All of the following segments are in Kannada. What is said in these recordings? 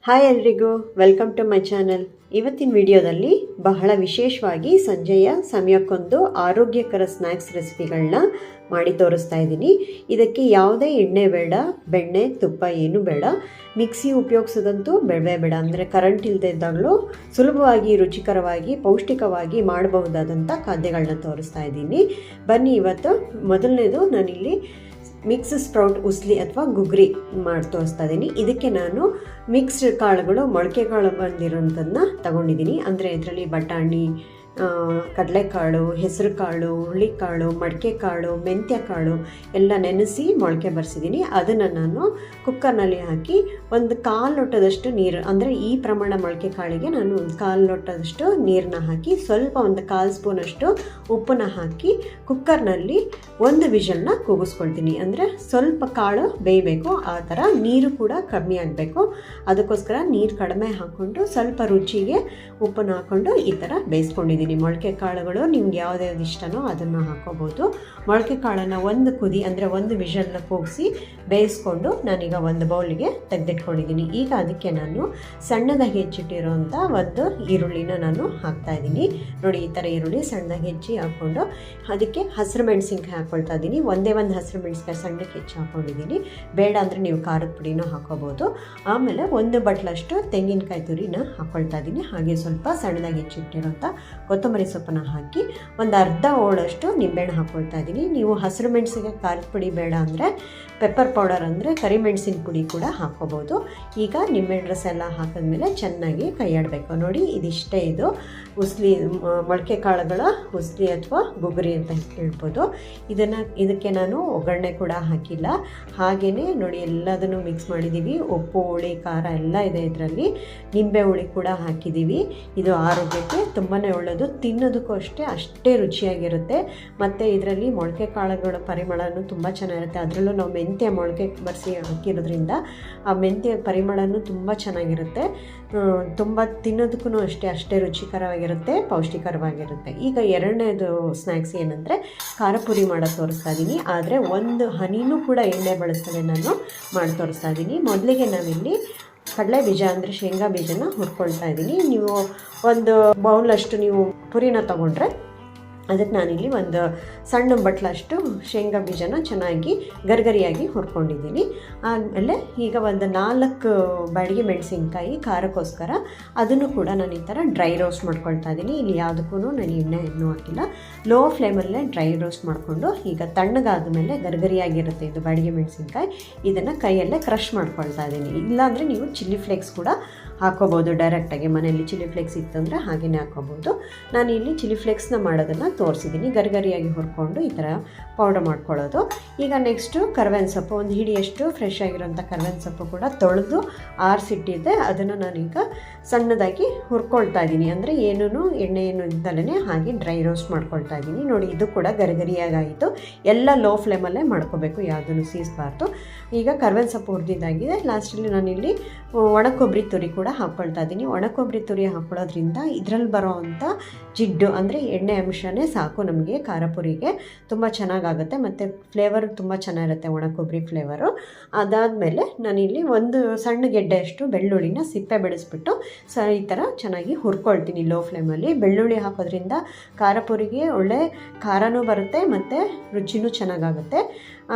ಹಾಯ್ ಎಲ್ರಿಗೂ, ವೆಲ್ಕಮ್ ಟು ಮೈ ಚಾನಲ್. ಇವತ್ತಿನ ವಿಡಿಯೋದಲ್ಲಿ ಬಹಳ ವಿಶೇಷವಾಗಿ ಸಂಜೆಯ ಸಮಯಕ್ಕೊಂದು ಆರೋಗ್ಯಕರ ಸ್ನ್ಯಾಕ್ಸ್ ರೆಸಿಪಿಗಳನ್ನ ಮಾಡಿ ತೋರಿಸ್ತಾ ಇದ್ದೀನಿ. ಇದಕ್ಕೆ ಯಾವುದೇ ಎಣ್ಣೆ ಬೇಡ, ಬೆಣ್ಣೆ ತುಪ್ಪ ಏನೂ ಬೇಡ, ಮಿಕ್ಸಿ ಉಪಯೋಗಿಸೋದಂತೂ ಬೇಡವೇ ಬೇಡ. ಅಂದರೆ ಕರೆಂಟ್ ಇಲ್ಲದೆ ಇದ್ದಾಗಲೂ ಸುಲಭವಾಗಿ, ರುಚಿಕರವಾಗಿ, ಪೌಷ್ಟಿಕವಾಗಿ ಮಾಡಬಹುದಾದಂಥ ಖಾದ್ಯಗಳನ್ನ ತೋರಿಸ್ತಾ ಇದ್ದೀನಿ. ಬನ್ನಿ, ಇವತ್ತು ಮೊದಲನೇದು ನಾನಿಲ್ಲಿ ಮಿಕ್ಸ್ ಸ್ಪ್ರೌಟ್ ಉಸ್ಲಿ ಅಥವಾ ಗುಗ್ರಿ ಮಾಡಿ ತೋರಿಸ್ತಾ ಇದ್ದೀನಿ. ಇದಕ್ಕೆ ನಾನು ಮಿಕ್ಸ್ಡ್ ಕಾಳುಗಳು, ಮೊಳಕೆ ಕಾಳು ಬಂದಿರೋಂಥದ್ದನ್ನ ತಗೊಂಡಿದ್ದೀನಿ. ಅಂದರೆ ಇದರಲ್ಲಿ ಬಟಾಣಿ, ಕಡಲೆಕಾಳು, ಹೆಸರು ಕಾಳು, ಹುರುಳಿಕಾಳು, ಮಡಿಕೆ ಕಾಳು, ಮೆಂತ್ಯ ಕಾಳು ಎಲ್ಲ ನೆನೆಸಿ ಮೊಳಕೆ ಬರೆಸಿದ್ದೀನಿ. ಅದನ್ನು ನಾನು ಕುಕ್ಕರ್ನಲ್ಲಿ ಹಾಕಿ ಒಂದು ಕಾಲು ಲೋಟದಷ್ಟು ನೀರು, ಅಂದರೆ ಈ ಪ್ರಮಾಣ ಮೊಳಕೆ ಕಾಳಿಗೆ ನಾನು ಒಂದು ಕಾಲು ಲೋಟದಷ್ಟು ನೀರನ್ನ ಹಾಕಿ ಸ್ವಲ್ಪ ಒಂದು ಕಾಲು ಸ್ಪೂನಷ್ಟು ಉಪ್ಪನ್ನ ಹಾಕಿ ಕುಕ್ಕರ್ನಲ್ಲಿ ಒಂದು ವಿಷಲ್ನ ಕೂಗಿಸ್ಕೊಳ್ತೀನಿ. ಅಂದರೆ ಸ್ವಲ್ಪ ಕಾಳು ಬೇಯಬೇಕು, ಆ ಥರ ನೀರು ಕೂಡ ಕಮ್ಮಿ ಆಗಬೇಕು. ಅದಕ್ಕೋಸ್ಕರ ನೀರು ಕಡಿಮೆ ಹಾಕ್ಕೊಂಡು ಸ್ವಲ್ಪ ರುಚಿಗೆ ಉಪ್ಪನ್ನು ಹಾಕ್ಕೊಂಡು ಈ ಥರ ಬೇಯಿಸ್ಕೊಂಡಿದ್ದೀನಿ. ಮೊಳಕೆ ಕಾಳುಗಳು ನಿಮ್ಗೆ ಯಾವುದ್ಯಾವ್ದು ಇಷ್ಟನೋ ಅದನ್ನು ಹಾಕೋಬೋದು. ಮೊಳಕೆ ಕಾಳನ್ನು ಒಂದು ಕುದಿ, ಅಂದರೆ ಒಂದು ವಿಷಲ್ನ ಕೂಗಿಸಿ ಬೇಯಿಸ್ಕೊಂಡು ನಾನೀಗ ಒಂದು ಬೌಲಿಗೆ ತೆಗೆದಿಟ್ಕೊಂಡಿದ್ದೀನಿ. ಈಗ ಅದಕ್ಕೆ ನಾನು ಸಣ್ಣದಾಗಿ ಹೆಚ್ಚಿಟ್ಟಿರೋಂಥ ಒಂದು ಈರುಳ್ಳಿನ ನಾನು ಹಾಕ್ತಾಯಿದ್ದೀನಿ. ನೋಡಿ, ಈ ಥರ ಈರುಳ್ಳಿ ಸಣ್ಣದಾಗಿ ಹೆಚ್ಚಿ ಹಾಕ್ಕೊಂಡು ಅದಕ್ಕೆ ಹಸಿರು ಮೆಣಸಿನ್ಕಾಯಿ ಹಾಕ್ಕೊಳ್ತಾ ಇದ್ದೀನಿ. ಒಂದೇ ಒಂದು ಹಸಿರು ಮೆಣಸಿನ್ಕಾಯಿ ಸಣ್ಣಕ್ಕೆ ಹೆಚ್ಚಿ ಹಾಕ್ಕೊಂಡಿದ್ದೀನಿ. ಬೇಡ ಅಂದರೆ ನೀವು ಖಾರದ ಪುಡಿನೂ ಹಾಕೋಬೋದು. ಆಮೇಲೆ ಒಂದು ಬಟ್ಲಷ್ಟು ತೆಂಗಿನಕಾಯಿ ತುರಿನ ಹಾಕ್ಕೊಳ್ತಾ ಇದ್ದೀನಿ. ಹಾಗೆ ಸ್ವಲ್ಪ ಸಣ್ಣದಾಗಿ ಹೆಚ್ಚಿಟ್ಟಿರೋಂಥ ಕೊತ್ತಂಬರಿ ಸೊಪ್ಪನ್ನು ಹಾಕಿ ಒಂದು ಅರ್ಧ ಹೋಳಷ್ಟು ನಿಂಬೆಹಣ್ಣು ಹಾಕ್ಕೊಳ್ತಾ ಇದ್ದೀನಿ. ನೀವು ಹಸಿರು ಮೆಣಸಿಗೆ ಖಾರದ ಪುಡಿ ಬೇಡ ಅಂದರೆ ಪೆಪ್ಪರ್ ಪೌಡರ್, ಅಂದರೆ ಕರಿಮೆಣಸಿನ ಪುಡಿ ಕೂಡ ಹಾಕ್ಕೋಬೋದು. ಈಗ ನಿಂಬೆಹಣ್ಣು ರಸ ಎಲ್ಲ ಹಾಕಿದ್ಮೇಲೆ ಚೆನ್ನಾಗಿ ಕೈಯಾಡಬೇಕು. ನೋಡಿ, ಇದಿಷ್ಟೇ ಇದು ಉಸ್ಲಿ, ಮೊಳಕೆ ಕಾಳುಗಳ ಉಸ್ಲಿ ಅಥವಾ ಗುಗ್ರಿ ಅಂತ ಹೇಳ್ಬೋದು. ಇದಕ್ಕೆ ನಾನು ಒಗ್ಗರಣೆ ಕೂಡ ಹಾಕಿಲ್ಲ. ಹಾಗೆಯೇ ನೋಡಿ, ಎಲ್ಲದನ್ನು ಮಿಕ್ಸ್ ಮಾಡಿದ್ದೀವಿ. ಉಪ್ಪು, ಹುಳಿ, ಖಾರ ಎಲ್ಲ ಇದೆ ಇದರಲ್ಲಿ. ನಿಂಬೆ ಹುಳಿ ಕೂಡ ಹಾಕಿದ್ದೀವಿ. ಇದು ಆರೋಗ್ಯಕ್ಕೆ ತುಂಬಾ ಒಳ್ಳೆಯದು, ತಿನ್ನೋದಕ್ಕೂ ಅಷ್ಟೇ ರುಚಿಯಾಗಿರುತ್ತೆ. ಮತ್ತು ಇದರಲ್ಲಿ ಮೊಳಕೆ ಕಾಳುಗಳ ಪರಿಮಳನೂ ತುಂಬ ಚೆನ್ನಾಗಿರುತ್ತೆ. ಅದರಲ್ಲೂ ನಾವು ಮೆಂತ್ಯ ಮೊಳಕೆ ಬರೆಸಿ ಹಾಕಿರೋದ್ರಿಂದ ಆ ಮೆಂತ್ಯ ಪರಿಮಳನೂ ತುಂಬ ಚೆನ್ನಾಗಿರುತ್ತೆ. ತುಂಬ ತಿನ್ನೋದಕ್ಕೂ ಅಷ್ಟೇ ರುಚಿಕರವಾಗಿರುತ್ತೆ, ಪೌಷ್ಟಿಕರವಾಗಿರುತ್ತೆ. ಈಗ ಎರಡನೇದು ಸ್ನ್ಯಾಕ್ಸ್ ಏನಂದರೆ ಖಾರ ಪುರಿ ಮಾಡೋದು ತೋರಿಸ್ತಾ ಇದ್ದೀನಿ. ಆದರೆ ಒಂದು ಹನಿನೂ ಕೂಡ ಎಣ್ಣೆ ಬಳಸದೆ ನಾನು ಮಾಡಿ ತೋರಿಸ್ತಾ ಇದ್ದೀನಿ. ಮೊದಲಿಗೆ ನಾವಿಲ್ಲಿ ಕಡಲೆ ಬೀಜ, ಅಂದರೆ ಶೇಂಗಾ ಬೀಜನ ಹುರ್ಕೊಳ್ತಾ ಇದ್ದೀನಿ. ನೀವು ಒಂದು ಬೌಲಷ್ಟು ನೀವು ಪುರಿನ ತೊಗೊಂಡ್ರೆ ಅದಕ್ಕೆ ನಾನಿಲ್ಲಿ ಒಂದು ಸಣ್ಣ ಬಟ್ಲಷ್ಟು ಶೇಂಗಾ ಬೀಜನ ಚೆನ್ನಾಗಿ ಗರಿಗರಿಯಾಗಿ ಹುರ್ಕೊಂಡಿದ್ದೀನಿ. ಆಮೇಲೆ ಈಗ ಒಂದು 4 ಬಾಡಿಗೆ ಮೆಣಸಿನ್ಕಾಯಿ ಖಾರಕ್ಕೋಸ್ಕರ ಅದನ್ನು ಕೂಡ ನಾನು ಈ ಥರ ಡ್ರೈ ರೋಸ್ಟ್ ಮಾಡ್ಕೊಳ್ತಾ ಇದ್ದೀನಿ. ಇಲ್ಲಿ ಯಾವುದಕ್ಕೂ ನಾನು ಎಣ್ಣೆ ಹಾಕಿಲ್ಲ. ಲೋ ಫ್ಲೇಮಲ್ಲೇ ಡ್ರೈ ರೋಸ್ಟ್ ಮಾಡಿಕೊಂಡು ಈಗ ತಣ್ಣಗಾದ ಮೇಲೆ ಗರಿಗರಿಯಾಗಿರುತ್ತೆ ಇದು ಬಾಡಿಗೆ ಮೆಣಸಿನ್ಕಾಯಿ. ಇದನ್ನು ಕೈಯಲ್ಲೇ ಕ್ರಷ್ ಮಾಡ್ಕೊಳ್ತಾ ಇದ್ದೀನಿ. ಇಲ್ಲಾಂದರೆ ನೀವು ಚಿಲ್ಲಿ ಫ್ಲೇಕ್ಸ್ ಕೂಡ ಹಾಕೋಬೋದು. ಡೈರೆಕ್ಟಾಗಿ ಮನೆಯಲ್ಲಿ ಚಿಲ್ಲಿ ಫ್ಲೇಕ್ಸ್ ಇತ್ತಂದರೆ ಹಾಗೆಯೇ ಹಾಕೋಬೋದು. ನಾನು ಇಲ್ಲಿ ಚಿಲ್ಲಿ ಫ್ಲೇಕ್ಸ್ನ ಮಾಡೋದನ್ನು ತೋರಿಸಿದ್ದೀನಿ. ಗರಿಗರಿಯಾಗಿ ಹುರ್ಕೊಂಡು ಈ ಥರ ಪೌಡರ್ ಮಾಡ್ಕೊಳ್ಳೋದು. ಈಗ ನೆಕ್ಸ್ಟು ಕರ್ಬೇವಿನ ಸೊಪ್ಪು, ಒಂದು ಹಿಡಿಯಷ್ಟು ಫ್ರೆಶ್ ಆಗಿರೋಂಥ ಕರ್ಬೇವಿನ ಸೊಪ್ಪು ಕೂಡ ತೊಳೆದು ಆರಿಸಿಟ್ಟಿದ್ದೆ. ಅದನ್ನು ನಾನೀಗ ಸಣ್ಣದಾಗಿ ಹುರ್ಕೊಳ್ತಾ ಇದ್ದೀನಿ. ಅಂದರೆ ಏನೂ ಎಣ್ಣೆ ಇದ್ದಲೇ ಹಾಗೆ ಡ್ರೈ ರೋಸ್ಟ್ ಮಾಡ್ಕೊಳ್ತಾ ಇದ್ದೀನಿ. ನೋಡಿ, ಇದು ಕೂಡ ಗರಿಗರಿಯಾಗಾಯಿತು. ಎಲ್ಲ ಲೋ ಫ್ಲೇಮಲ್ಲೇ ಮಾಡ್ಕೋಬೇಕು, ಯಾವುದನ್ನು ಸೀಸಬಾರ್ದು. ಈಗ ಕರ್ಬೇವಿನ ಸೊಪ್ಪು ಹುರಿದಿದ್ದಾಗಿದೆ. ಲಾಸ್ಟಲ್ಲಿ ನಾನಿಲ್ಲಿ ಒಣ ಕೊಬ್ಬರಿ ತುರಿ ಕೂಡ ಹಾಕ್ಕೊಳ್ತಾ ಇದ್ದೀನಿ. ಒಣ ಕೊಬ್ಬರಿ ತುರಿ ಹಾಕ್ಕೊಳ್ಳೋದ್ರಿಂದ ಇದರಲ್ಲಿ ಬರೋ ಅಂಥ ಜಿಡ್ಡು, ಅಂದರೆ ಎಣ್ಣೆ ಅಂಶನೇ ಸಾಕು ನಮಗೆ ಖಾರ ಪುರಿಗೆ. ತುಂಬ ಚೆನ್ನಾಗಾಗುತ್ತೆ ಮತ್ತು ಫ್ಲೇವರ್ ತುಂಬ ಚೆನ್ನಾಗಿರುತ್ತೆ, ಒಣ ಕೊಬ್ಬರಿ ಫ್ಲೇವರು. ಅದಾದಮೇಲೆ ನಾನಿಲ್ಲಿ ಒಂದು ಸಣ್ಣ ಗೆಡ್ಡೆಯಷ್ಟು ಬೆಳ್ಳುಳ್ಳಿನ ಸಿಪ್ಪೆ ಬೆಳೆಸ್ಬಿಟ್ಟು ಈ ಥರ ಚೆನ್ನಾಗಿ ಹುರ್ಕೊಳ್ತೀನಿ ಲೋ ಫ್ಲೇಮಲ್ಲಿ. ಬೆಳ್ಳುಳ್ಳಿ ಹಾಕೋದ್ರಿಂದ ಖಾರ ಪುರಿಗೆ ಒಳ್ಳೆ ಖಾರನೂ ಬರುತ್ತೆ ಮತ್ತು ರುಚಿನೂ ಚೆನ್ನಾಗಾಗುತ್ತೆ.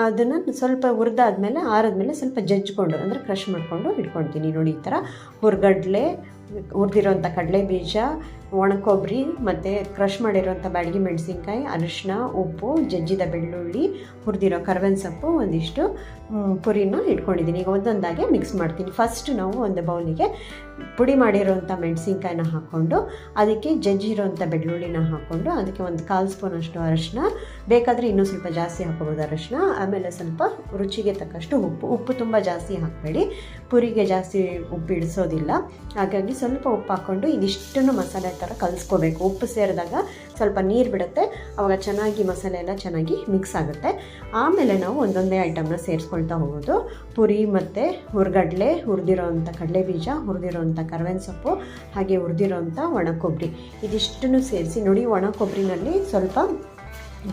ಅದನ್ನು ಸ್ವಲ್ಪ ಹುರಿದಾದ್ಮೇಲೆ ಆರಿದ್ಮೇಲೆ ಸ್ವಲ್ಪ ಜಜ್ಜಿಕೊಂಡು, ಅಂದರೆ ಕ್ರಷ್ ಮಾಡಿಕೊಂಡು ಇಟ್ಕೊಳ್ತೀನಿ. ನೋಡಿ, ಈ ಥರ ಹುರಿದಿರೋಂಥ ಕಡಲೆ ಬೀಜ, ಒಣ ಕೊಬ್ಬರಿ ಮತ್ತು ಕ್ರಷ್ ಮಾಡಿರೋಂಥ ಬಾಡಿಗೆ ಮೆಣಸಿನ್ಕಾಯಿ, ಅರಿಶಿನ, ಉಪ್ಪು, ಜಜ್ಜಿದ ಬೆಳ್ಳುಳ್ಳಿ, ಹುರಿದಿರೋ ಕರ್ಬೇವಿನ ಸೊಪ್ಪು, ಒಂದಿಷ್ಟು ಪುರಿನ ಇಟ್ಕೊಂಡಿದ್ದೀನಿ. ಈಗ ಒಂದೊಂದಾಗೆ ಮಿಕ್ಸ್ ಮಾಡ್ತೀನಿ. ಫಸ್ಟ್ ನಾವು ಒಂದು ಬೌಲಿಗೆ ಪುಡಿ ಮಾಡಿರೋಂಥ ಮೆಣಸಿನ್ಕಾಯಿನ ಹಾಕ್ಕೊಂಡು ಅದಕ್ಕೆ ಜಜ್ಜಿರೋಂಥ ಬೆಳ್ಳುಳ್ಳಿನ ಹಾಕ್ಕೊಂಡು ಅದಕ್ಕೆ ಒಂದು ಕಾಲು ಸ್ಪೂನಷ್ಟು ಅರಿಶಿನ, ಬೇಕಾದರೆ ಇನ್ನೂ ಸ್ವಲ್ಪ ಜಾಸ್ತಿ ಹಾಕೋಬೋದು ಅರಿಶಿನ. ಆಮೇಲೆ ಸ್ವಲ್ಪ ರುಚಿಗೆ ತಕ್ಕಷ್ಟು ಉಪ್ಪು ತುಂಬ ಜಾಸ್ತಿ ಹಾಕಬೇಡಿ, ಪುರಿಗೆ ಜಾಸ್ತಿ ಉಪ್ಪು ಇಡಿಸೋದಿಲ್ಲ. ಹಾಗಾಗಿ ಸ್ವಲ್ಪ ಉಪ್ಪು ಹಾಕ್ಕೊಂಡು ಇದಿಷ್ಟನ್ನು ಮಸಾಲೆ ಥರ ಕಲಿಸ್ಕೋಬೇಕು. ಉಪ್ಪು ಸೇರಿದಾಗ ಸ್ವಲ್ಪ ನೀರು ಬಿಡುತ್ತೆ, ಆವಾಗ ಚೆನ್ನಾಗಿ ಮಸಾಲೆ ಎಲ್ಲ ಚೆನ್ನಾಗಿ ಮಿಕ್ಸ್ ಆಗುತ್ತೆ. ಆಮೇಲೆ ನಾವು ಒಂದೊಂದೇ ಐಟಮ್ನ ಸೇರಿಸ್ಕೊಳ್ತಾ ಹೋಗೋದು. ಪುರಿ ಮತ್ತು ಹುರ್ಗಡ್ಲೆ, ಹುರಿದಿರೋಂಥ ಕಡಲೆ ಬೀಜ, ಹುರಿದಿರೋಂಥ ಕರ್ಬೇವಿನ ಸೊಪ್ಪು, ಹಾಗೆ ಹುರಿದಿರೋಂಥ ಒಣ ಕೊಬ್ಬರಿ, ಇದಿಷ್ಟನ್ನು ಸೇರಿಸಿ. ನೋಡಿ, ಒಣ ಕೊಬ್ಬರಿನಲ್ಲಿ ಸ್ವಲ್ಪ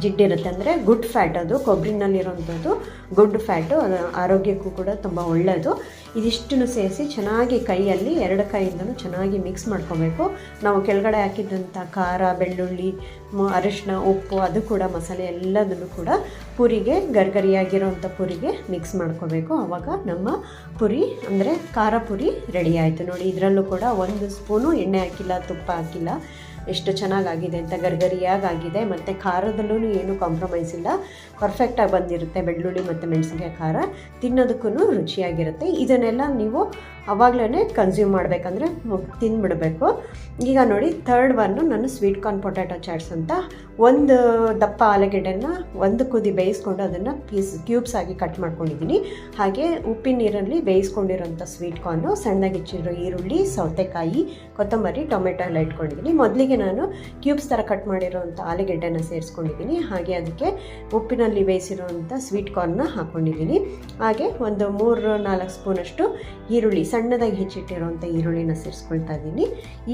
ಜಿಡ್ಡಿರುತ್ತೆ, ಅಂದರೆ ಗುಡ್ ಫ್ಯಾಟ್, ಅದು ಕೊಬ್ಬರಿನಲ್ಲಿರೋಂಥದ್ದು ಗುಡ್ ಫ್ಯಾಟು, ಅದು ಆರೋಗ್ಯಕ್ಕೂ ಕೂಡ ತುಂಬ ಒಳ್ಳೆಯದು. ಇದಿಷ್ಟನ್ನು ಸೇರಿಸಿ ಚೆನ್ನಾಗಿ ಕೈಯಲ್ಲಿ 2 ಕೈಯಿಂದಲೂ ಚೆನ್ನಾಗಿ ಮಿಕ್ಸ್ ಮಾಡ್ಕೊಬೇಕು. ನಾವು ಕೆಳಗಡೆ ಹಾಕಿದ್ದಂಥ ಖಾರ, ಬೆಳ್ಳುಳ್ಳಿ, ಅರಿಶಿನ, ಉಪ್ಪು, ಅದು ಕೂಡ ಮಸಾಲೆ ಎಲ್ಲದನ್ನು ಕೂಡ ಪುರಿಗೆ, ಗರಿಗರಿಯಾಗಿರೋಂಥ ಪುರಿಗೆ ಮಿಕ್ಸ್ ಮಾಡ್ಕೋಬೇಕು. ಆವಾಗ ನಮ್ಮ ಪುರಿ ಅಂದರೆ ಖಾರ ಪುರಿ ರೆಡಿ ಆಯಿತು. ನೋಡಿ, ಇದರಲ್ಲೂ ಕೂಡ 1 ಸ್ಪೂನು ಎಣ್ಣೆ ಹಾಕಿಲ್ಲ, ತುಪ್ಪ ಹಾಕಿಲ್ಲ. ಎಷ್ಟು ಚೆನ್ನಾಗಾಗಿದೆ ಅಂತ, ಗರಿಗರಿಯಾಗಿದೆ. ಮತ್ತು ಖಾರದಲ್ಲೂ ಏನು ಕಾಂಪ್ರಮೈಸ್ ಇಲ್ಲ, ಪರ್ಫೆಕ್ಟಾಗಿ ಬಂದಿರುತ್ತೆ. ಬೆಳ್ಳುಳ್ಳಿ ಮತ್ತು ಮೆಣಸಿನ್ಕಾಯಿ ಖಾರ ತಿನ್ನೋದಕ್ಕೂ ರುಚಿಯಾಗಿರುತ್ತೆ. ಇದನ್ನೆಲ್ಲ ನೀವು ಆವಾಗಲೇ ಕನ್ಸ್ಯೂಮ್ ಮಾಡಬೇಕಂದ್ರೆ ತಿಂದುಬಿಡಬೇಕು. ಈಗ ನೋಡಿ, ಥರ್ಡ್ ಒನ್ನು ನಾನು ಸ್ವೀಟ್ ಕಾರ್ನ್ ಪೊಟ್ಯಾಟೊ ಚಾಟ್ಸ್ ಅಂತ 1 ದಪ್ಪ ಆಲೂಗೆಡ್ಡೆನ 1 ಕುದಿ ಬೇಯಿಸ್ಕೊಂಡು ಅದನ್ನು ಕ್ಯೂಬ್ಸ್ ಆಗಿ ಕಟ್ ಮಾಡ್ಕೊಂಡಿದ್ದೀನಿ. ಹಾಗೆ ಉಪ್ಪಿನ ನೀರಲ್ಲಿ ಬೇಯಿಸ್ಕೊಂಡಿರೋಂಥ ಸ್ವೀಟ್ ಕಾರ್ನು, ಸಣ್ಣದಾಗಿ ಹೆಚ್ಚಿರೋ ಈರುಳ್ಳಿ, ಸೌತೆಕಾಯಿ, ಕೊತ್ತಂಬರಿ, ಟೊಮೆಟೊ ಎಲ್ಲ ಇಟ್ಕೊಂಡಿದ್ದೀನಿ. ಮೊದಲಿಗೆ ನಾನು ಕ್ಯೂಬ್ಸ್ ಥರ ಕಟ್ ಮಾಡಿರೋಂಥ ಆಲೂಗೆಡ್ಡೆನ ಸೇರಿಸ್ಕೊಂಡಿದ್ದೀನಿ. ಹಾಗೆ ಅದಕ್ಕೆ ಉಪ್ಪಿನಲ್ಲಿ ಬೇಯಿಸಿರೋಂಥ ಸ್ವೀಟ್ ಕಾರ್ನ್ನ ಹಾಕ್ಕೊಂಡಿದ್ದೀನಿ. ಹಾಗೆ ಒಂದು 3-4 ಸ್ಪೂನಷ್ಟು ಈರುಳ್ಳಿ, ಸಣ್ಣದಾಗಿ ಹೆಚ್ಚಿಟ್ಟಿರೋಂಥ ಈರುಳ್ಳಿನ ಸೇರಿಸ್ಕೊಳ್ತಾ ಇದ್ದೀನಿ.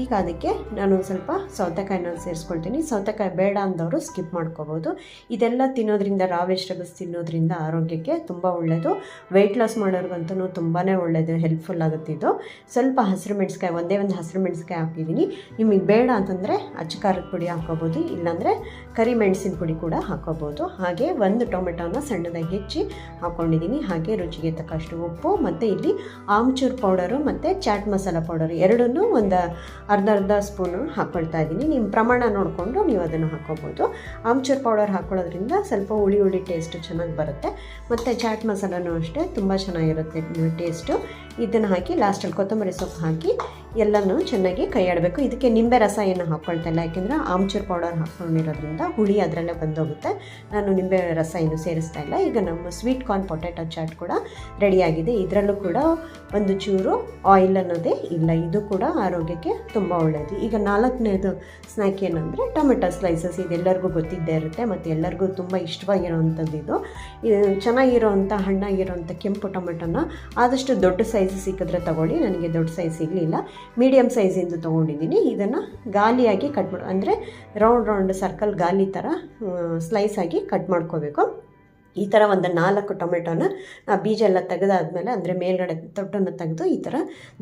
ಈಗ ಅದಕ್ಕೆ ನಾನು ಸ್ವಲ್ಪ ಸೌತೆಕಾಯಿನ ಸೇರಿಸ್ಕೊಳ್ತೀನಿ. ಸೌತೆಕಾಯಿ ಬೇಡ ಅಂದವರು ಸ್ಕಿಪ್ ಮಾಡ್ಕೋಬೋದು. ಇದೆಲ್ಲ ತಿನ್ನೋದ್ರಿಂದ, ರಾ ವೆಜಿಟೇಬಲ್ಸ್ ತಿನ್ನೋದ್ರಿಂದ ಆರೋಗ್ಯಕ್ಕೆ ತುಂಬ ಒಳ್ಳೆಯದು. ವೆಯ್ಟ್ ಲಾಸ್ ಮಾಡೋರ್ಗಂತೂ ತುಂಬಾ ಒಳ್ಳೆಯದು, ಹೆಲ್ಪ್ಫುಲ್ ಆಗುತ್ತೆ ಇದು. ಸ್ವಲ್ಪ ಹಸಿರು ಮೆಣಸಿಕಾಯಿ, ಒಂದೇ ಒಂದು ಹಸಿರು ಮೆಣಸಿಕಾಯಿ ಹಾಕಿದ್ದೀನಿ. ನಿಮಗೆ ಬೇಡ ಅಂತಂದರೆ ಅಚ್ಚ ಖಾರದ ಪುಡಿ ಹಾಕ್ಕೋಬೋದು, ಇಲ್ಲಾಂದರೆ ಕರಿ ಮೆಣಸಿನ ಪುಡಿ ಕೂಡ ಹಾಕ್ಕೋಬೋದು. ಹಾಗೆ 1 ಟೊಮೆಟೊನ ಸಣ್ಣದಾಗಿ ಹೆಚ್ಚಿ ಹಾಕ್ಕೊಂಡಿದ್ದೀನಿ. ಹಾಗೆ ರುಚಿಗೆ ತಕ್ಕಷ್ಟು ಉಪ್ಪು, ಮತ್ತು ಇಲ್ಲಿ ಆಮ್ಚೂರ್ ಪೌಡರು ಮತ್ತು ಚಾಟ್ ಮಸಾಲ ಪೌಡರ್ ಎರಡನ್ನೂ ಒಂದು ಅರ್ಧ ಸ್ಪೂನು ಹಾಕ್ಕೊಳ್ತಾ ಇದ್ದೀನಿ. ನಿಮ್ಮ ಪ್ರಮಾಣ ನೋಡಿಕೊಂಡು ನೀವು ಅದನ್ನು ಹಾಕ್ಕೋಬೋದು. ಆಮ್ಚೂರ್ ಪೌಡರ್ ಹಾಕ್ಕೊಳ್ಳೋದ್ರಿಂದ ಸ್ವಲ್ಪ ಹುಳಿ ಟೇಸ್ಟು ಚೆನ್ನಾಗಿ ಬರುತ್ತೆ. ಮತ್ತು ಚಾಟ್ ಮಸಾಲನೂ ಅಷ್ಟೇ ತುಂಬ ಚೆನ್ನಾಗಿರುತ್ತೆ ಟೇಸ್ಟು. ಇದನ್ನು ಹಾಕಿ ಲಾಸ್ಟಲ್ಲಿ ಕೊತ್ತಂಬರಿ ಸೊಪ್ಪು ಹಾಕಿ ಎಲ್ಲನೂ ಚೆನ್ನಾಗಿ ಕೈ ಆಡಬೇಕು. ಇದಕ್ಕೆ ನಿಂಬೆ ರಸ ಏನು ಹಾಕ್ಕೊಳ್ತಾ ಇಲ್ಲ, ಯಾಕೆಂದರೆ ಆಮ್ಚೂರ್ ಪೌಡರ್ ಹಾಕ್ಕೊಂಡಿರೋದ್ರಿಂದ ಹುಳಿ ಅದರಲ್ಲೇ ಬಂದೋಗುತ್ತೆ. ನಾನು ನಿಂಬೆ ರಸ ಏನು ಸೇರಿಸ್ತಾ ಇಲ್ಲ. ಈಗ ನಮ್ಮ ಸ್ವೀಟ್ ಕಾರ್ನ್ ಪೊಟ್ಯಾಟೊ ಚಾಟ್ ಕೂಡ ರೆಡಿಯಾಗಿದೆ. ಇದರಲ್ಲೂ ಕೂಡ ಒಂದು ಚೂರು ಆಯಿಲ್ ಅನ್ನೋದೇ ಇಲ್ಲ. ಇದು ಕೂಡ ಆರೋಗ್ಯಕ್ಕೆ ತುಂಬ ಒಳ್ಳೆಯದು. ಈಗ 4ನೇದು ಸ್ನ್ಯಾಕ್ ಏನಂದರೆ ಟೊಮೆಟೊ ಸ್ಲೈಸಸ್. ಇದೆಲ್ಲರಿಗೂ ಗೊತ್ತಿದ್ದೇ ಇರುತ್ತೆ ಮತ್ತು ಎಲ್ಲರಿಗೂ ತುಂಬ ಇಷ್ಟವಾಗಿರೋವಂಥದ್ದು ಇದು. ಚೆನ್ನಾಗಿರೋವಂಥ ಹಣ್ಣಾಗಿರೋವಂಥ ಕೆಂಪು ಟೊಮೆಟೊನ ಆದಷ್ಟು ದೊಡ್ಡ ಸೈಜ್ ಸಿಕ್ಕಿದ್ರೆ ತೊಗೊಳ್ಳಿ. ನನಗೆ ದೊಡ್ಡ ಸೈಜ್ ಸಿಗಲಿಲ್ಲ, ಮೀಡಿಯಮ್ ಸೈಜಿಂದು ತೊಗೊಂಡಿದ್ದೀನಿ. ಇದನ್ನು ಗಾಲಿಯಾಗಿ ಕಟ್ ಮಾಡಿ, ಅಂದರೆ ರೌಂಡ್ ಸರ್ಕಲ್ ಗಾಲಿ ಥರ ಸ್ಲೈಸ್ ಆಗಿ ಕಟ್ ಮಾಡ್ಕೋಬೇಕು. ಈ ಥರ ಒಂದು 4 ಟೊಮೆಟೊನ ಬೀಜ ಎಲ್ಲ ತೆಗೆದಾದ್ಮೇಲೆ, ಅಂದರೆ ಮೇಲ್ಗಡೆ ತೊಟ್ಟನ್ನು ತೆಗೆದು ಈ ಥರ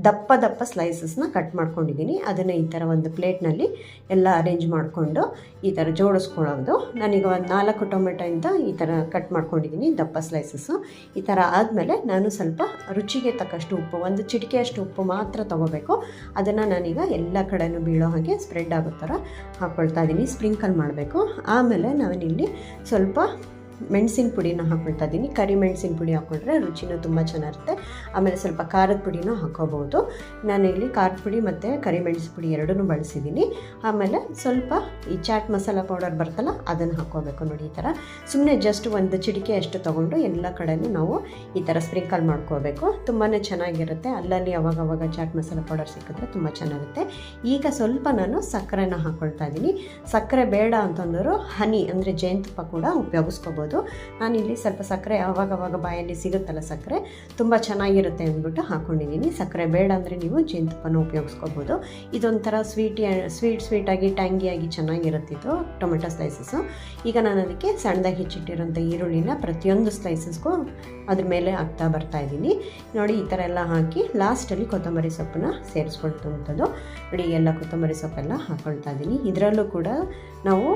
ದಪ್ಪ ಸ್ಲೈಸಸ್ನ ಕಟ್ ಮಾಡ್ಕೊಂಡಿದ್ದೀನಿ. ಅದನ್ನು ಈ ಥರ ಒಂದು ಪ್ಲೇಟ್ನಲ್ಲಿ ಎಲ್ಲ ಅರೇಂಜ್ ಮಾಡಿಕೊಂಡು ಈ ಥರ ಜೋಡಿಸ್ಕೊಳ್ಳೋದು. ನಾನೀಗ ಒಂದು 4 ಟೊಮೆಟೊಯಿಂದ ಈ ಥರ ಕಟ್ ಮಾಡ್ಕೊಂಡಿದ್ದೀನಿ ದಪ್ಪ ಸ್ಲೈಸಸ್ಸು. ಈ ಥರ ಆದಮೇಲೆ ನಾನು ಸ್ವಲ್ಪ ರುಚಿಗೆ ತಕ್ಕಷ್ಟು ಉಪ್ಪು, 1 ಚಿಟಿಕೆಯಷ್ಟು ಉಪ್ಪು ಮಾತ್ರ ತೊಗೋಬೇಕು. ಅದನ್ನು ನಾನೀಗ ಎಲ್ಲ ಕಡೆನೂ ಬೀಳೋ ಹಾಗೆ ಸ್ಪ್ರೆಡ್ ಆಗೋ ಥರ ಹಾಕ್ಕೊಳ್ತಾ ಇದ್ದೀನಿ, ಸ್ಪ್ರಿಂಕಲ್ ಮಾಡಬೇಕು. ಆಮೇಲೆ ನಾನಿಲ್ಲಿ ಸ್ವಲ್ಪ ಮೆಣಸಿನ ಪುಡಿನ ಹಾಕ್ಕೊಳ್ತಾ ಇದ್ದೀನಿ. ಕರಿ ಮೆಣಸಿನ ಪುಡಿ ಹಾಕ್ಕೊಂಡ್ರೆ ರುಚಿನೂ ತುಂಬ ಚೆನ್ನಾಗಿರುತ್ತೆ. ಆಮೇಲೆ ಸ್ವಲ್ಪ ಖಾರದ ಪುಡಿನೂ ಹಾಕ್ಕೋಬೋದು. ನಾನಿಲ್ಲಿ ಖಾರದ ಪುಡಿ ಮತ್ತು ಕರಿ ಮೆಣಸಿನ ಪುಡಿ ಎರಡನ್ನೂ ಬಳಸಿದ್ದೀನಿ. ಆಮೇಲೆ ಸ್ವಲ್ಪ ಈ ಚಾಟ್ ಮಸಾಲ ಪೌಡರ್ ಬರ್ತಲ್ಲ, ಅದನ್ನು ಹಾಕ್ಕೋಬೇಕು. ನೋಡಿ, ಈ ಥರ ಸುಮ್ಮನೆ ಜಸ್ಟ್ 1 ಚಿಟಿಕೆ ಅಷ್ಟು ತೊಗೊಂಡು ಎಲ್ಲ ಕಡೆಯೂ ನಾವು ಈ ಥರ ಸ್ಪ್ರಿಂಕಲ್ ಮಾಡ್ಕೋಬೇಕು. ತುಂಬಾ ಚೆನ್ನಾಗಿರುತ್ತೆ. ಅಲ್ಲಲ್ಲಿ ಅವಾಗವಾಗ ಚಾಟ್ ಮಸಾಲ ಪೌಡರ್ ಸಿಕ್ಕಿದ್ರೆ ತುಂಬ ಚೆನ್ನಾಗಿರುತ್ತೆ. ಈಗ ಸ್ವಲ್ಪ ನಾನು ಸಕ್ಕರೆನ ಹಾಕ್ಕೊಳ್ತಾ ಇದ್ದೀನಿ. ಸಕ್ಕರೆ ಬೇಡ ಅಂತಂದರೂ ಹನಿ, ಅಂದರೆ ಜೇನುತುಪ್ಪ ಕೂಡ ಉಪಯೋಗಿಸ್ಕೋಬೋದು. ನಾನಿಲ್ಲಿ ಸ್ವಲ್ಪ ಸಕ್ಕರೆ ಆವಾಗವಾಗ ಬಾಯಲ್ಲಿ ಸಿಗುತ್ತಲ್ಲ, ಸಕ್ಕರೆ ತುಂಬ ಚೆನ್ನಾಗಿರುತ್ತೆ ಅಂದ್ಬಿಟ್ಟು ಹಾಕ್ಕೊಂಡಿದ್ದೀನಿ. ಸಕ್ಕರೆ ಬೇಡ ಅಂದರೆ ನೀವು ಜೇನುತುಪ್ಪನ ಉಪಯೋಗಿಸ್ಕೋಬೋದು. ಇದೊಂಥರ ಸ್ವೀಟಾಗಿ ಟ್ಯಾಂಗಿಯಾಗಿ ಚೆನ್ನಾಗಿರುತ್ತಿತ್ತು ಟೊಮೆಟೊ ಸ್ಲೈಸಸ್ಸು. ಈಗ ನಾನು ಅದಕ್ಕೆ ಸಣ್ಣದಾಗಿ ಹೆಚ್ಚಿಟ್ಟಿರೋಂಥ ಈರುಳ್ಳಿನ ಪ್ರತಿಯೊಂದು ಸ್ಲೈಸಸ್ಗೂ ಅದ್ರ ಮೇಲೆ ಹಾಕ್ತಾ ಬರ್ತಾಯಿದ್ದೀನಿ. ನೋಡಿ, ಈ ಥರ ಎಲ್ಲ ಹಾಕಿ ಲಾಸ್ಟಲ್ಲಿ ಕೊತ್ತಂಬರಿ ಸೊಪ್ಪನ್ನ ಸೇರಿಸ್ಕೊಳ್ತಂಥದ್ದು. ನೋಡಿ, ಎಲ್ಲ ಕೊತ್ತಂಬರಿ ಸೊಪ್ಪೆಲ್ಲ ಹಾಕ್ಕೊಳ್ತಾ ಇದ್ದೀನಿ. ಇದರಲ್ಲೂ ಕೂಡ ನಾವು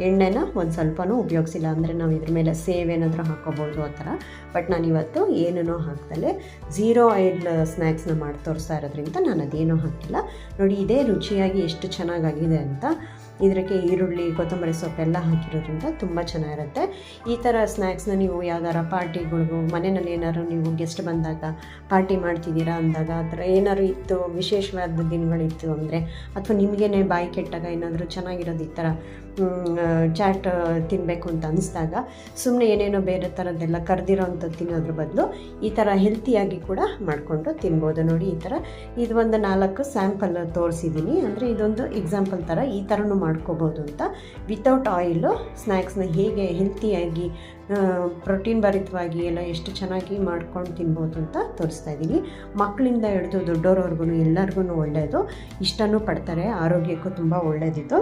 ಎಣ್ಣೆನ ಒಂದು ಸ್ವಲ್ಪನೂ ಉಪಯೋಗಿಸಿಲ್ಲ, ಅಂದರೆ ನಾವು ಇದ್ರ ಮೇಲೆ ಸೇವ್ ಏನಾದರೂ ಹಾಕ್ಕೋಬೋದು ಆ ಥರ. ಬಟ್ ನಾನಿವತ್ತು ಏನೂ ಹಾಕ್ದಲೇ 0 ಆಯಿಲ್ ಸ್ನ್ಯಾಕ್ಸ್ನ ಮಾಡಿ ತೋರಿಸ್ತಾ ಇರೋದ್ರಿಂದ ನಾನು ಅದೇನೂ ಹಾಕಿಲ್ಲ. ನೋಡಿ, ಇದೇ ರುಚಿಯಾಗಿ ಎಷ್ಟು ಚೆನ್ನಾಗಾಗಿದೆ ಅಂತ. ಇದಕ್ಕೆ ಈರುಳ್ಳಿ, ಕೊತ್ತಂಬರಿ ಸೊಪ್ಪೆಲ್ಲ ಹಾಕಿರೋದ್ರಿಂದ ತುಂಬ ಚೆನ್ನಾಗಿರುತ್ತೆ. ಈ ಥರ ಸ್ನ್ಯಾಕ್ಸ್ನ ನೀವು ಯಾವ್ದಾರ ಪಾರ್ಟಿಗಳಿಗೂ, ಮನೆಯಲ್ಲಿ ಏನಾದ್ರು ನೀವು ಗೆಸ್ಟ್ ಬಂದಾಗ ಪಾರ್ಟಿ ಮಾಡ್ತಿದ್ದೀರಾ ಅಂದಾಗ, ಆ ಥರ ಏನಾದ್ರು ಇತ್ತು, ವಿಶೇಷವಾದ ದಿನಗಳಿತ್ತು ಅಂದರೆ, ಅಥವಾ ನಿಮಗೇನೆ ಬಾಯಿ ಕೆಟ್ಟಾಗ ಏನಾದರೂ ಚೆನ್ನಾಗಿರೋದು ಈ ಥರ ಚಾಟ್ ತಿನ್ನಬೇಕು ಅಂತ ಅನಿಸ್ದಾಗ, ಸುಮ್ಮನೆ ಏನೇನೋ ಬೇರೆ ಥರದ್ದೆಲ್ಲ ಕರೆದಿರೋ ಅಂಥದ್ದು ತಿನ್ನೋದ್ರ ಬದಲು ಈ ಥರ ಹೆಲ್ತಿಯಾಗಿ ಕೂಡ ಮಾಡಿಕೊಂಡು ತಿನ್ಬೋದು. ನೋಡಿ, ಈ ಥರ ಇದು ಒಂದು 4 ಸ್ಯಾಂಪಲ್ ತೋರಿಸಿದ್ದೀನಿ. ಅಂದರೆ ಇದೊಂದು ಎಕ್ಸಾಂಪಲ್ ಥರ ಈ ಥರನೂ ಮಾಡ್ಕೋಬೋದು ಅಂತ. ವಿತೌಟ್ ಆಯಿಲು ಸ್ನ್ಯಾಕ್ಸ್ನ ಹೇಗೆ ಹೆಲ್ತಿಯಾಗಿ ಪ್ರೋಟೀನ್ ಭರಿತವಾಗಿ ಎಲ್ಲ ಎಷ್ಟು ಚೆನ್ನಾಗಿ ಮಾಡ್ಕೊಂಡು ತಿನ್ಬೋದು ಅಂತ ತೋರಿಸ್ತಾ ಇದ್ದೀನಿ. ಮಕ್ಕಳಿಂದ ಹಿಡಿದು ದೊಡ್ಡೋರವ್ರಿಗೂ ಎಲ್ಲರಿಗೂ ಒಳ್ಳೆಯದು, ಇಷ್ಟನೂ ಪಡ್ತಾರೆ, ಆರೋಗ್ಯಕ್ಕೂ ತುಂಬ ಒಳ್ಳೆಯದಿತ್ತು.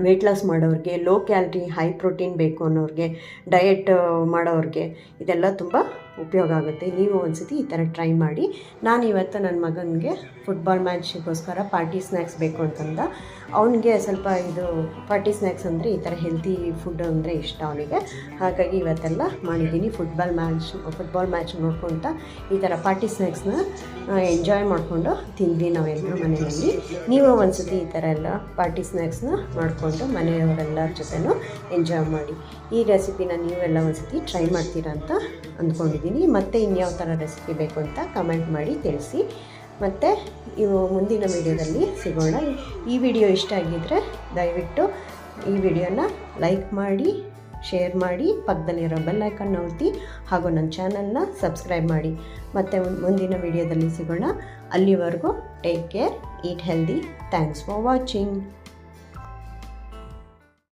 ವೆಯ್ಟ್ ಲಾಸ್ ಮಾಡೋರಿಗೆ, ಲೋ ಕ್ಯಾಲರಿ ಹೈ ಪ್ರೋಟೀನ್ ಬೇಕು ಅನ್ನೋರಿಗೆ, ಡಯಟ್ ಮಾಡೋರಿಗೆ ಇದೆಲ್ಲ ತುಂಬ ಉಪಯೋಗ ಆಗುತ್ತೆ. ನೀವು ಒಂದ್ಸತಿ ಈ ಥರ ಟ್ರೈ ಮಾಡಿ. ನಾನು ಇವತ್ತು ನನ್ನ ಮಗನಿಗೆ ಫುಟ್ಬಾಲ್ ಮ್ಯಾಚ್ಗೋಸ್ಕರ ಪಾರ್ಟಿ ಸ್ನ್ಯಾಕ್ಸ್ ಬೇಕು ಅಂತಂದ. ಅವನಿಗೆ ಸ್ವಲ್ಪ ಇದು ಪಾರ್ಟಿ ಸ್ನ್ಯಾಕ್ಸ್ ಅಂದರೆ ಈ ಥರ ಹೆಲ್ತಿ ಫುಡ್ ಅಂದರೆ ಇಷ್ಟ ಅವನಿಗೆ. ಹಾಗಾಗಿ ಇವತ್ತೆಲ್ಲ ಮಾಡಿದ್ದೀನಿ. ಫುಟ್ಬಾಲ್ ಮ್ಯಾಚ್ ನೋಡ್ಕೊತ ಈ ಥರ ಪಾರ್ಟಿ ಸ್ನ್ಯಾಕ್ಸ್ನ ಎಂಜಾಯ್ ಮಾಡಿಕೊಂಡು ತಿಂದ್ವಿ ನಾವೆಲ್ಲರೂ ಮನೆಯಲ್ಲಿ. ನೀವು ಒಂದ್ಸತಿ ಈ ಥರ ಎಲ್ಲ ಪಾರ್ಟಿ ಸ್ನ್ಯಾಕ್ಸ್ನ ಮಾಡಿಕೊಂಡು ಮನೆಯವರೆಲ್ಲರ ಜೊತೆನೂ ಎಂಜಾಯ್ ಮಾಡಿ. ಈ ರೆಸಿಪಿನ ನೀವೆಲ್ಲ ಒಂದ್ಸತಿ ಟ್ರೈ ಮಾಡ್ತೀರಾ ಅಂತ ಅಂದ್ಕೊಂಡಿದ್ದೀನಿ. ಮತ್ತು ಇನ್ಯಾವ ಥರ ರೆಸಿಪಿ ಬೇಕು ಅಂತ ಕಮೆಂಟ್ ಮಾಡಿ ತಿಳಿಸಿ. ಮತ್ತು ಇವು ಮುಂದಿನ ವೀಡಿಯೋದಲ್ಲಿ ಸಿಗೋಣ. ಈ ವಿಡಿಯೋ ಇಷ್ಟ ಆಗಿದ್ದರೆ ದಯವಿಟ್ಟು ಈ ವಿಡಿಯೋನ ಲೈಕ್ ಮಾಡಿ, ಶೇರ್ ಮಾಡಿ, ಪಕ್ಕದಲ್ಲಿರೋ ಬೆಲ್ ಐಕಾನ್ ಒತ್ತಿ, ಹಾಗೂ ನನ್ನ ಚಾನಲ್ನ ಸಬ್ಸ್ಕ್ರೈಬ್ ಮಾಡಿ. ಮತ್ತು ಮುಂದಿನ ವಿಡಿಯೋದಲ್ಲಿ ಸಿಗೋಣ. ಅಲ್ಲಿವರೆಗೂ take care, eat healthy. Thanks for watching.